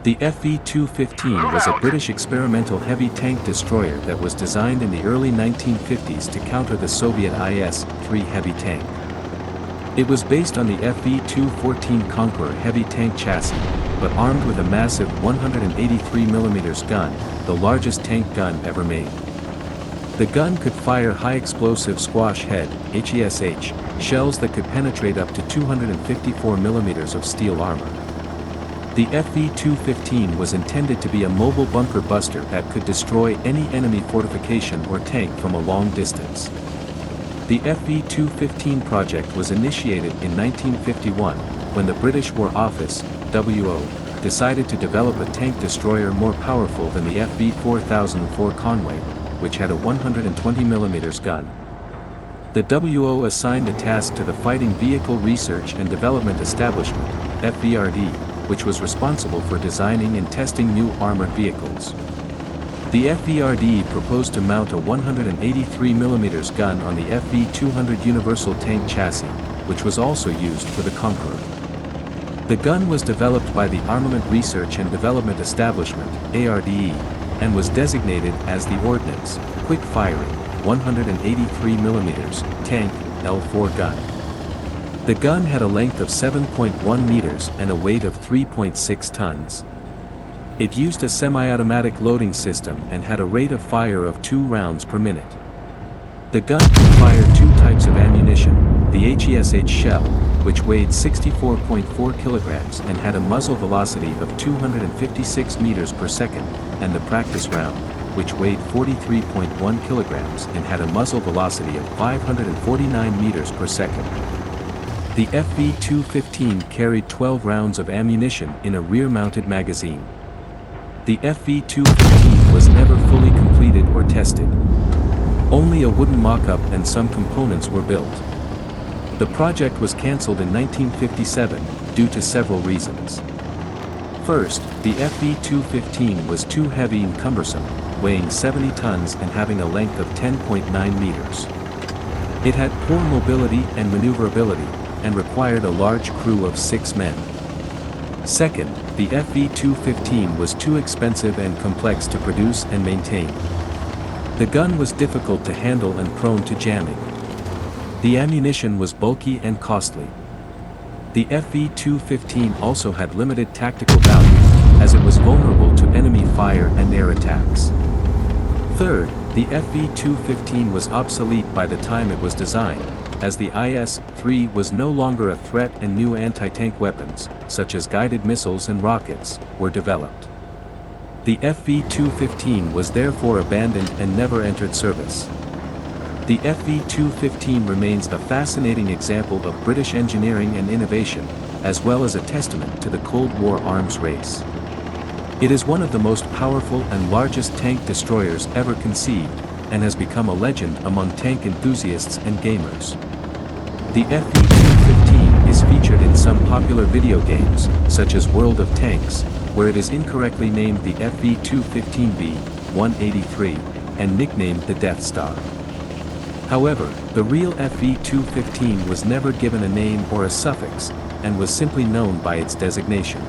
The FV214 was a British experimental heavy tank destroyer that was designed in the early 1950s to counter the Soviet IS-3 heavy tank. It was based on the FV214 Conqueror heavy tank chassis, but armed with a massive 183mm gun, the largest tank gun ever made. The gun could fire high-explosive squash head (HESH) shells that could penetrate up to 254mm of steel armor. The FV214 was intended to be a mobile bunker buster that could destroy any enemy fortification or tank from a long distance. The FV214 project was initiated in 1951, when the British War Office, WO, decided to develop a tank destroyer more powerful than the FV4004 Conway, which had a 120mm gun. The WO assigned the task to the Fighting Vehicle Research and Development Establishment, FVRDE, which was responsible for designing and testing new armored vehicles. The FVRDE proposed to mount a 183mm gun on the FV200 Universal Tank chassis, which was also used for the Conqueror. The gun was developed by the Armament Research and Development Establishment, ARDE, and was designated as the Ordnance, quick-firing, 183mm, tank, L4 gun. The gun had a length of 7.1 meters and a weight of 3.6 tons. It used a semi-automatic loading system and had a rate of fire of 2 rounds per minute. The gun could fire 2 types of ammunition, the HESH shell, which weighed 64.4 kilograms and had a muzzle velocity of 256 meters per second, and the practice round, which weighed 43.1 kilograms and had a muzzle velocity of 549 meters per second. The FV214 carried 12 rounds of ammunition in a rear-mounted magazine. The FV214 was never fully completed or tested. Only a wooden mock-up and some components were built. The project was cancelled in 1957, due to several reasons. First, the FV215 was too heavy and cumbersome, weighing 70 tons and having a length of 10.9 meters. It had poor mobility and maneuverability, and required a large crew of 6 men. Second, the FV215 was too expensive and complex to produce and maintain. The gun was difficult to handle and prone to jamming. The ammunition was bulky and costly. The FV215 also had limited tactical value, as it was vulnerable to enemy fire and air attacks. Third, the FV215 was obsolete by the time it was designed, as the IS-3 was no longer a threat and new anti-tank weapons, such as guided missiles and rockets, were developed. The FV215 was therefore abandoned and never entered service. The FV215 remains a fascinating example of British engineering and innovation, as well as a testament to the Cold War arms race. It is one of the most powerful and largest tank destroyers ever conceived, and has become a legend among tank enthusiasts and gamers. The FV215 is featured in some popular video games, such as World of Tanks, where it is incorrectly named the FV215B-183, and nicknamed the Death Star. However, the real FV215 was never given a name or a suffix, and was simply known by its designation.